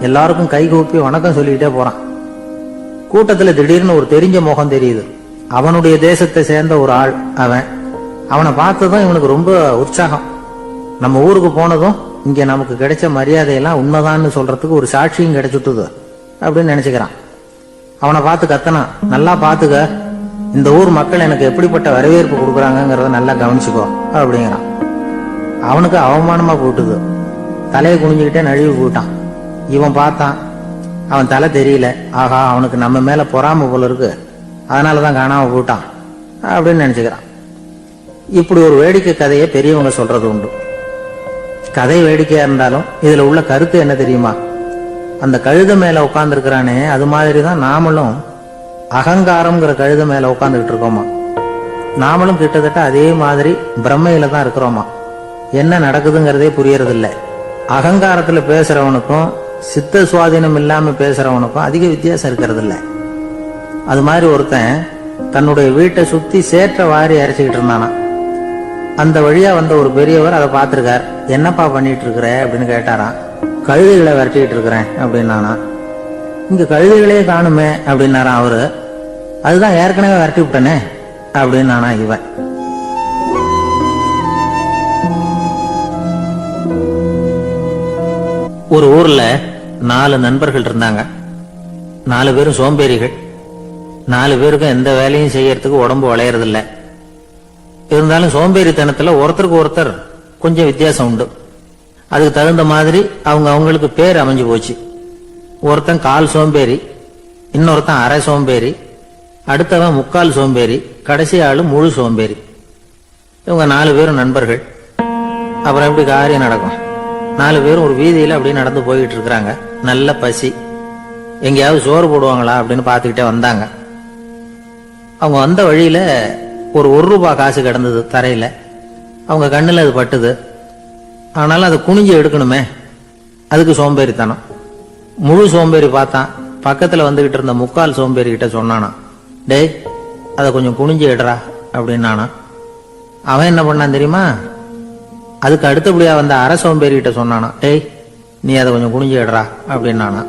எல்லாருக்கும் கை கூப்பி வணக்கம் சொல்லிக்கிட்டே போறான். கூட்டத்துல திடீர்னு ஒரு தெரிஞ்ச முகம் தெரியுது. அவனுடைய தேசத்தை சேர்ந்த ஒரு ஆள். அவனை பார்த்ததும் இவனுக்கு ரொம்ப உற்சாகம். நம்ம ஊருக்கு போனதும் இங்க நமக்கு கிடைச்ச மரியாதையெல்லாம் உண்மைதான்னு சொல்றதுக்கு ஒரு சாட்சியும் கிடைச்சுட்டுது அப்படின்னு நினைச்சுக்கிறான். அவனை பார்த்து கத்தனான், நல்லா பாத்துக்க, இந்த ஊர் மக்கள் எனக்கு எப்படிப்பட்ட வரவேற்பு கொடுக்குறாங்கிறத நல்லா கவனிச்சுக்கோ அப்படிங்கிறான். அவனுக்கு அவமானமா போட்டுது. தலையை குனிஞ்சுக்கிட்டே நழுவி போயிட்டான். இவன் பார்த்தான், அவன் தலை தெரியல. ஆகா, அவனுக்கு நம்ம மேல பொறாம போல இருக்கு, அதனாலதான் காணாம போயிட்டான் அப்படின்னு நினைச்சுக்கிறான். இப்படி ஒரு வேடிக்கை கதையை பெரியவங்க சொல்றது உண்டு. கதை வேடிக்கையா இருந்தாலும் இதுல உள்ள கருத்து என்ன தெரியுமா? அந்த கழுத மேல உட்கார்ந்து இருக்கிறானே, அது மாதிரிதான் நாமளும் அகங்காரம்ங்கிற கழுத மேல உட்கார்ந்துகிட்டு இருக்கோமா. நாமளும் கிட்டத்தட்ட அதே மாதிரி பிரம்மையில தான் இருக்கிறோமா. என்ன நடக்குதுங்கிறதே புரியறது இல்லை. அகங்காரத்துல பேசுறவனுக்கும் சித்த சுவாதீனம் இல்லாம பேசுறவனுக்கும் அதிக வித்தியாசம் இருக்கிறது இல்லை. அது மாதிரி ஒருத்தன் தன்னுடைய வீட்டை சுத்தி சேற்ற வாரி அரைச்சிக்கிட்டு இருந்தானா. அந்த வழியா வந்த ஒரு பெரியவர் அதை பார்த்திருக்கார். என்னப்பா பண்ணிட்டு இருக்கிற அப்படின்னு கேட்டாராம். கழுதைகளை விரட்டிக்கிட்டு இருக்கிறேன் அப்படின்னானா. இங்க கழுதைகளே காணுமே அப்படின்னாராம் அவரு. அதுதான் ஏற்கனவே விரட்டி விட்டனே அப்படின்னானா இவன். ஒரு ஊர்ல 4 நண்பர்கள் இருந்தாங்க. 4 பேரும் சோம்பேறிகள். 4 பேருக்கும் எந்த வேலையும் செய்யறதுக்கு உடம்பு வளையறதில்லை. இருந்தாலும் சோம்பேறித்தனத்துல ஒருத்தருக்கு ஒருத்தர் கொஞ்சம் வித்தியாசம் உண்டு. அதுக்கு தகுந்த மாதிரி அவங்களுக்கு பேர் அமைஞ்சு போச்சு. ஒருத்தன் கால் சோம்பேறி, இன்னொருத்தன் அரை சோம்பேறி, அடுத்தவன் முக்கால் சோம்பேறி, கடைசி ஆளு முழு சோம்பேறி. இவங்க 4 பேரும் நண்பர்கள். அப்புறம் எப்படி காரியம் நடக்கும்? 4 பேரும் ஒரு வீதியில அப்படியே நடந்து போயிட்டு இருக்கிறாங்க. நல்ல பசி. எங்கேயாவது சோறு போடுவாங்களா அப்படின்னு பார்த்துக்கிட்டே வந்தாங்க. அவங்க வந்த வழியில ஒரு ₹1 காசு கிடந்தது தரையில. அவங்க கண்ணுல அது பட்டுது. ஆனாலும் அதை குனிஞ்சு எடுக்கணுமே, அதுக்கு சோம்பேறித்தனம். முழு சோம்பேறி பார்த்தான். பக்கத்துல வந்துகிட்டு இருந்த முக்கால் சோம்பேறி கிட்ட சொன்னானா, டேய் அதை கொஞ்சம் குனிஞ்சு எடுறா அப்படின்னானா. அவன் என்ன பண்ணான் தெரியுமா? அதுக்கு அடுத்தபடியா வந்த அரை சோம்பேறி கிட்ட சொன்னானா, டேய் நீ அதை கொஞ்சம் குனிஞ்சு எடுறா அப்படின்னானா.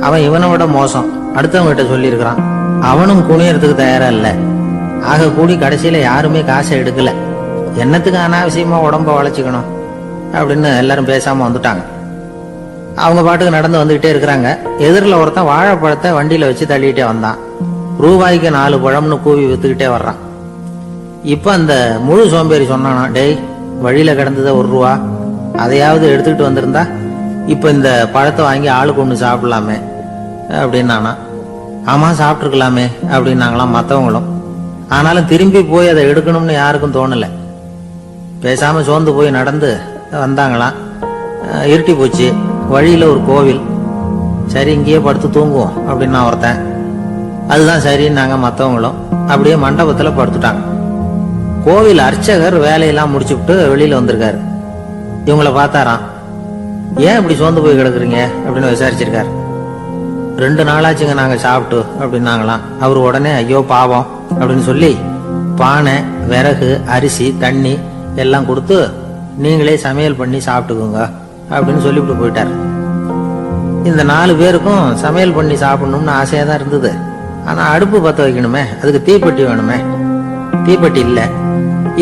அவன் இவனை விட மோசம். அடுத்தவங்க கிட்ட சொல்லியிருக்கிறான். அவனும் குனியறதுக்கு தயாரா இல்ல. ஆக கூடி கடைசியில யாருமே காசை எடுக்கல. என்னத்துக்கு அனாவசியமா உடம்ப வளைச்சுக்கணும் அப்படின்னு எல்லாரும் பேசாம வந்துட்டாங்க. அவங்க பாட்டுக்கு நடந்து வந்துகிட்டே இருக்கிறாங்க. எதிரில் ஒருத்தன் வாழைப்பழத்தை வண்டியில வச்சு தள்ளிட்டே வந்தான். ரூபாய்க்கு 4 பழம்னு கூவி வித்துக்கிட்டே வர்றான். இப்ப அந்த முழு சோம்பேறி சொன்னானா, டேய் வழியில கிடந்தத ₹1, அதையாவது எடுத்துக்கிட்டு வந்திருந்தா இப்ப இந்த பழத்தை வாங்கி ஆளுக்கு ஒண்ணு சாப்பிடலாமே அப்படின்னானா. ஆமா சாப்பிட்டுருக்கலாமே அப்படின்னாங்களாம் மற்றவங்களும். ஆனாலும் திரும்பி போய் அதை எடுக்கணும்னு யாருக்கும் தோணல. பேசாம சோர்ந்து போய் நடந்து வந்தாங்களாம். இருட்டி போச்சு. வழியில ஒரு கோவில். சரி இங்கேயே படுத்து தூங்குவோம் அப்படின்னா ஒருத்தன். அதுதான் சரின்னாங்க மற்றவங்களும். அப்படியே மண்டபத்துல படுத்துட்டாங்க. கோவில் அர்ச்சகர் வேலையெல்லாம் முடிச்சுட்டு வெளியில வந்திருக்காரு. இவங்களை பார்த்தாராம். ஏன் இப்படி சோர்ந்து போய் கிடக்குறீங்க அப்படின்னு விசாரிச்சிருக்காரு. 2 நாளாச்சுங்க நாங்க சாப்பிட்டு அப்படின்னாங்களாம். அவரு உடனே ஐயோ பாவம் அப்படின்னு சொல்லி பானை, விறகு, அரிசி, தண்ணி எல்லாம் கொடுத்து நீங்களே சமையல் பண்ணி சாப்பிட்டுக்கோங்க அப்படின்னு சொல்லிவிட்டு போயிட்டார். இந்த 4 பேருக்கும் சமையல் பண்ணி சாப்பிடணும்னு ஆசையா தான் இருந்தது. ஆனா அடுப்பு பத்த வைக்கணுமே, அதுக்கு தீப்பெட்டி வேணுமே. தீப்பெட்டி இல்ல.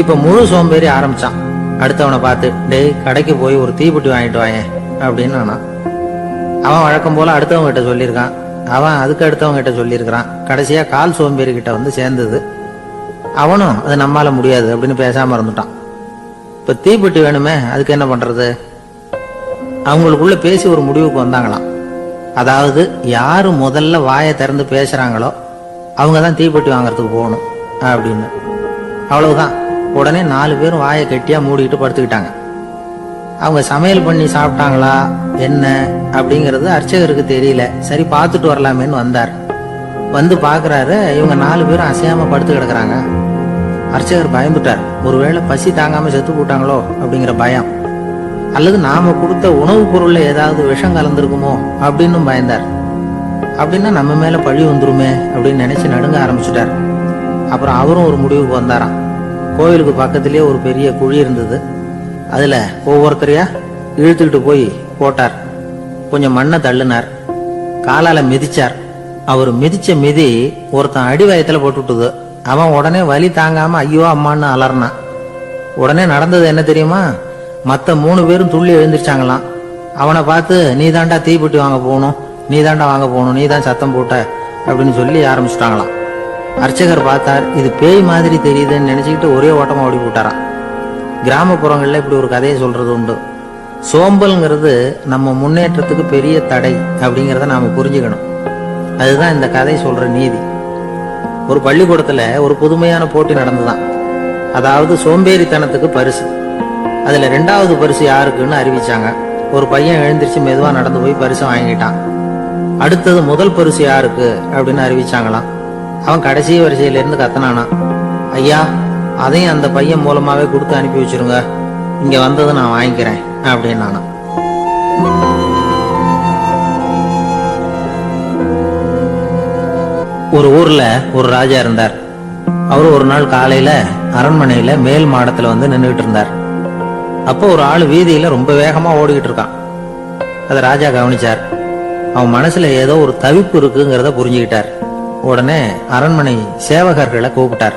இப்ப முழு சோம்பேறி ஆரம்பிச்சான். அடுத்தவனை பார்த்து, டேய் கடைக்கு போய் ஒரு தீப்பெட்டி வாங்கிட்டு வாங்க அப்படின்னு. அவன் வழக்கம் போல அடுத்தவங்க கிட்ட சொல்லியிருக்கான். அவன் அதுக்கு அடுத்தவங்க கிட்ட சொல்லியிருக்கிறான். கடைசியா கால் சோம்பேறி கிட்ட வந்து சேர்ந்தது. அவனும் அது நம்மால முடியாது அப்படின்னு பேசாம இருந்துட்டான். இப்ப தீப்பெட்டி வேணுமே, அதுக்கு என்ன பண்றது? அவங்களுக்குள்ள பேசி ஒரு முடிவுக்கு வந்தாங்களாம். அதாவது யாரு முதல்ல வாயை திறந்து பேசுறாங்களோ அவங்கதான் தீப்பெட்டி வாங்கறதுக்கு போகணும் அப்படின்னு. அவ்வளவுதான். உடனே 4 பேரும் வாயை கெட்டியா மூடிக்கிட்டு படுத்துக்கிட்டாங்க. அவங்க சமையல் பண்ணி சாப்பிட்டாங்களா என்ன அப்படிங்கறது அர்ச்சகருக்கு தெரியல. சரி பார்த்துட்டு வரலாமேன்னு வந்தார். வந்து பாக்குறாரு, இவங்க 4 பேரும் அசையாம படுத்து கிடக்குறாங்க. அர்ச்சகர் பயந்துட்டார். ஒருவேளை பசி தாங்காம செத்து போட்டாங்களோ அப்படிங்கிற பயம், அல்லது நாம கொடுத்த உணவுப் பொருள்ல ஏதாவது விஷம் கலந்துருக்குமோ அப்படின்னு பயந்தார். அப்படின்னா நம்ம மேல பழி வந்துருமே அப்படின்னு நினைச்சு நடுங்க ஆரம்பிச்சுட்டார். அப்புறம் அவரும் ஒரு முடிவுக்கு வந்தாராம். கோவிலுக்கு பக்கத்திலேயே ஒரு பெரிய குழி இருந்தது. அதுல ஒவ்வொருத்தரையா இழுத்துக்கிட்டு போய் போட்டார். கொஞ்சம் மண்ணை தள்ளுனார், காலால மிதிச்சார். அவர் மிதிச்ச மிதி ஒருத்தன் அடி வயத்துல போட்டுட்டுது. அவன் உடனே வலி தாங்காம ஐயோ அம்மான்னு அலறினான். உடனே நடந்தது என்ன தெரியுமா? மத்த 3 பேரும் துள்ளி எழுந்திருச்சாங்களாம். அவனை பார்த்து நீ தாண்டா தீப்பெட்டி வாங்க போகணும், நீ தாண்டா வாங்க போகணும், நீ தான் சத்தம் போட்ட அப்படின்னு சொல்லி ஆரம்பிச்சுட்டாங்களாம். அர்ச்சகர் பார்த்தார், இது பேய் மாதிரி தெரியுதுன்னு நினைச்சுக்கிட்டு ஒரே ஓட்டமா ஓடி போட்டாராம். கிராமப்புறங்கள்ல இப்படி ஒரு கதையை சொல்றது உண்டு. சோம்பல்ங்கிறது நம்ம முன்னேற்றத்துக்கு பெரிய தடை அப்படிங்கிறத நாம புரிஞ்சுக்கணும். அதுதான் இந்த கதை சொல்ற நீதி. ஒரு பள்ளிக்கூடத்துல ஒரு புதுமையான போட்டி நடந்துதான். அதாவது சோம்பேறித்தனத்துக்கு பரிசு. அதுல 2வது பரிசு யாருக்குன்னு அறிவிச்சாங்க. ஒரு பையன் எழுந்திருச்சு மெதுவா நடந்து போய் பரிசு வாங்கிட்டான். அடுத்தது முதல் பரிசு யாருக்கு அப்படின்னு அறிவிச்சாங்களாம். அவன் கடைசி வரிசையில இருந்து கத்தனானா, ஐயா அதையும் அந்த பையன் மூலமாவே கொடுத்து அனுப்பி வச்சிருங்க, இங்க வந்தது நான் வாங்கிக்கிறேன் அப்படின்னு நானா. ஒரு ஊர்ல ஒரு ராஜா இருந்தார். அவரு ஒரு நாள் காலையில அரண்மனையில மேல் மாடத்துல வந்து நின்றுகிட்டு இருந்தார். அப்போ ஒரு ஆள் வீதியில ரொம்ப வேகமா ஓடிக்கிட்டு இருக்கான். அத ராஜா கவனிச்சார். அவன் மனசுல ஏதோ ஒரு தவிப்பு இருக்குங்கிறத புரிஞ்சுக்கிட்டார். உடனே அரண்மனை சேவகர்களை கூப்பிட்டார்.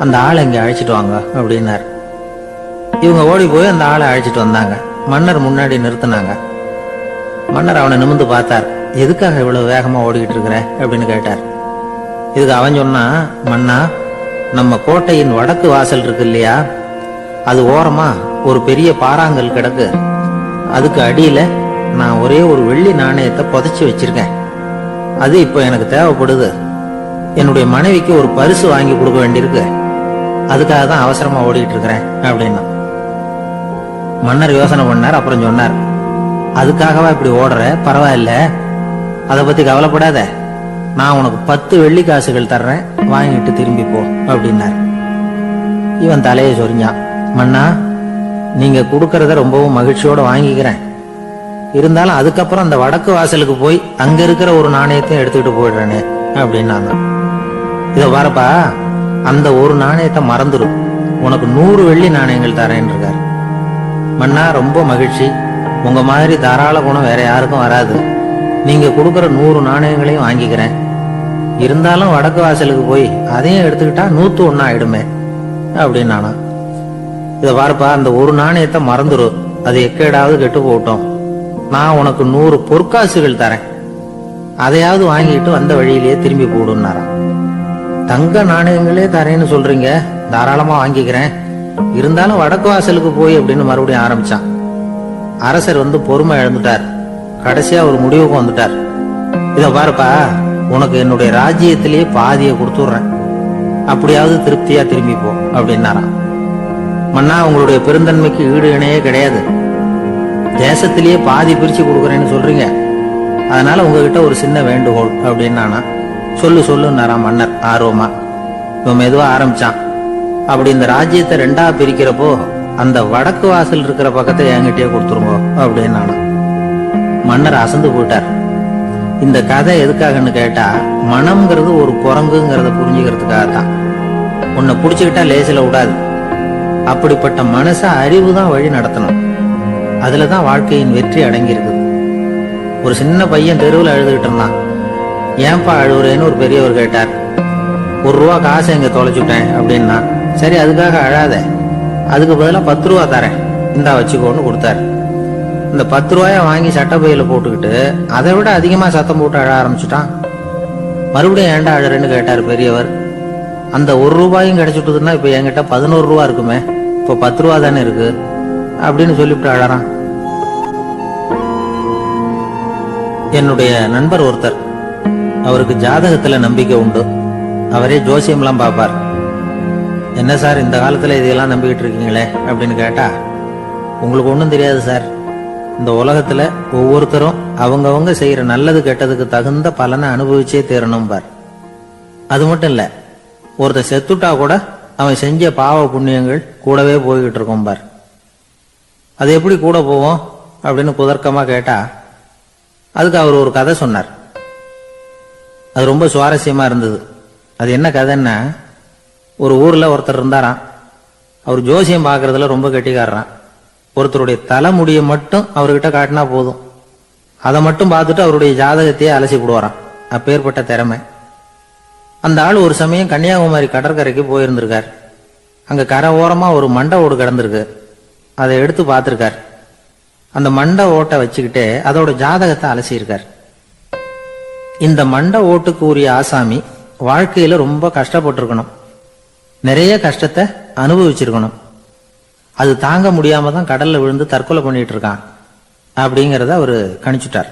அந்த ஆளை இங்க அழைச்சிட்டு வாங்க அப்படின்னார். இவங்க ஓடி போய் அந்த ஆளை அழைச்சிட்டு வந்தாங்க. மன்னர் முன்னாடி நிறுத்தினாங்க. மன்னர் அவனை நிமிர்ந்து பார்த்தார். எதுக்காக இவ்வளவு வேகமா ஓடிக்கிட்டு இருக்கிற அப்படின்னு கேட்டார். இதுக்கு அவன் சொன்னா, மன்னா, நம்ம கோட்டையின் வடக்கு வாசல் இருக்கு இல்லையா, அது ஓரமா ஒரு பெரிய பாறாங்கல் கிடக்கு. அதுக்கு அடியில நான் ஒரே ஒரு வெள்ளி நாணயத்தை புதைச்சு வச்சிருக்கேன். அது இப்போ எனக்கு தேவைப்படுது. என்னுடைய மனைவிக்கு ஒரு பரிசு வாங்கி கொடுக்க வேண்டியிருக்கு. அதுக்காக தான் அவசரமா ஓடிட்டு இருக்கிறேன் அப்படின்னா. மன்னர் யோசனை பண்ணார். அப்புறம் சொன்னார், அதுக்காகவா இப்படி ஓடுற? பரவாயில்ல, அதை பத்தி கவலைப்படாத. நான் உனக்கு 10 வெள்ளி காசுகள் தர்றேன், வாங்கிட்டு திரும்பி போ அப்படின்னார். இவன் தலையை சொரிஞ்சான். மன்னா, நீங்க கொடுக்கறத ரொம்பவும் மகிழ்ச்சியோட வாங்கிக்கிறேன். இருந்தாலும் அதுக்கப்புறம் அந்த வடக்கு வாசலுக்கு போய் அங்க இருக்கிற ஒரு நாணயத்தையும் எடுத்துக்கிட்டு போயிடுறேனே அப்படின்னாங்க. இத வரப்பா, அந்த ஒரு நாணயத்தை மறந்துடும், உனக்கு 100 வெள்ளி நாணயங்கள் தரேன் இருக்காரு. மன்னா, ரொம்ப மகிழ்ச்சி. உங்க மாதிரி தாராள குணம் வேற யாருக்கும் வராது. நீங்க கொடுக்கற 100 நாணயங்களையும் வாங்கிக்கிறேன். இருந்தாலும் வடக்கு வாசலுக்கு போய் அதையும் எடுத்துக்கிட்டா 101 ஆயிடுமே அப்படின்னானா. இத பார்ப்பா, அந்த ஒரு நாணயத்தை மறந்துரு, அது எக்கேடாவது கெட்டு போட்டோம். நான் உனக்கு 100 பொற்காசுகள் தரேன், அதையாவது வாங்கிட்டு வந்த வழியிலேயே திரும்பி போடுன்னாராம். தங்க நாணயங்களே தரேன்னு சொல்றீங்க, தாராளமா வாங்கிக்கிறேன். இருந்தாலும் வடக்கு வாசலுக்கு போய் அப்படின்னு மறுபடியும் ஆரம்பிச்சான். அரசர் வந்து பொறுமை இழந்துட்டார். கடைசியா ஒரு முடிவுக்கு வந்துட்டார். இத பாருப்பா, உனக்கு என்னுடைய ராஜ்யத்திலேயே பாதியை கொடுத்துடுறேன், அப்படியாவது திருப்தியா திரும்பி போ அப்படின்னாராம். மன்னா, உங்களுடைய பெருந்தன்மைக்கு ஈடு இணையே கிடையாது. தேசத்திலேயே பாதி பிரிச்சு கொடுக்குறேன்னு சொல்றீங்க, அதனால உங்ககிட்ட ஒரு சின்ன வேண்டுகோள் அப்படின்னானா. சொல்லுன்னாராம் மன்னர் ஆர்வமா. இவன் மெதுவா ஆரம்பிச்சான். அப்படி இந்த ராஜ்யத்தை 2ஆ பிரிக்கிறப்போ அந்த வடக்கு வாசல் இருக்கிற பக்கத்தை என்கிட்டயே கொடுத்துருங்க அப்படின்னானா. மன்னர் அசந்து போயிட்டார். இந்த கதை எதுக்காகன்னு கேட்டா, மனம்ங்கிறது ஒரு குரங்குங்கிறத புரிஞ்சுக்கிறதுக்காகத்தான். உன்னை புடிச்சுக்கிட்டா லேசில விடாது. அப்படிப்பட்ட மனச அறிவு தான் வழி நடத்தணும். அதுலதான் வாழ்க்கையின் வெற்றி அடங்கி இருக்குது. ஒரு சின்ன பையன் தெருவில் அழுதுகிட்டு இருந்தான். ஏன்பா அழுவுறேன்னு ஒரு பெரியவர் கேட்டார். 1 ரூபா காசை எங்க தொலைச்சுட்டேன் அப்படின்னா. சரி, அதுக்காக அழாத, அதுக்கு பதிலாக 10 ரூபா தரேன், இந்தா வச்சுக்கோன்னு கொடுத்தாரு. இந்த 10 ரூபாய வாங்கி சட்டப்பையில போட்டுக்கிட்டு அதை விட அதிகமா சத்தம் போட்டு அழ ஆரம்பிச்சுட்டான். மறுபடியும் ஏன்டா அழறேன்னு கேட்டார் பெரியவர். அந்த 1 ரூபாயும் கிடைச்சிட்டுதுன்னா இப்ப என்கிட்ட 11 ரூபா இருக்குமே, இப்ப 10 ரூபா தானே இருக்கு அப்படின்னு சொல்லிவிட்டு அழறான். என்னுடைய நண்பர் ஒருத்தர், அவருக்கு ஜாதகத்துல நம்பிக்கை உண்டு. அவரே ஜோசியம்லாம் பார்ப்பார். என்ன சார் இந்த காலத்துல இதெல்லாம் நம்பிக்கிட்டு இருக்கீங்களே அப்படின்னு கேட்டா, உங்களுக்கு ஒன்றும் தெரியாது சார். இந்த உலகத்துல ஒவ்வொருத்தரும் அவங்கவங்க செய்யற நல்லது கெட்டதுக்கு தகுந்த பலனை அனுபவிச்சே தீரணும் பார். அது மட்டும் இல்ல, ஒருத்தர் செத்துட்டா கூட அவன் செஞ்ச பாவ புண்ணியங்கள் கூடவே போய்கிட்டு இருக்கும் பார். அது எப்படி கூட போவோம் அப்படின்னு குதர்க்கமா கேட்டா, அதுக்கு அவர் ஒரு கதை சொன்னார். அது ரொம்ப சுவாரஸ்யமா இருந்தது. அது என்ன கதைன்னா, ஒரு ஊர்ல ஒருத்தர் இருந்தாராம். அவர் ஜோசியம் பாக்குறதுல ரொம்ப கெட்டிக்காரரான். ஒருத்தருடைய தலைமுடியை மட்டும் அவர்கிட்ட காட்டினா போதும், அதை மட்டும் பார்த்துட்டு அவருடைய ஜாதகத்தையே அலசி விடுவாராம். அப்பேற்பட்ட திறமை. அந்த ஆள் ஒரு சமயம் கன்னியாகுமரி கடற்கரைக்கு போயிருந்திருக்கார். அங்க கரை ஓரமா ஒரு மண்டை ஓடு கிடந்திருக்கு. அதை எடுத்து பார்த்திருக்கார். அந்த மண்டை ஓட்டை வச்சுக்கிட்டே அதோட ஜாதகத்தை அலசியிருக்கார். இந்த மண்டை ஓட்டுக்கு உரிய ஆசாமி வாழ்க்கையில ரொம்ப கஷ்டப்பட்டிருக்கணும், நிறைய கஷ்டத்தை அனுபவிச்சிருக்கணும். அது தாங்க முடியாம தான் கடல்ல விழுந்து தற்கொலை பண்ணிட்டு இருக்கான் அப்படிங்கறத அவரு கணிச்சுட்டார்.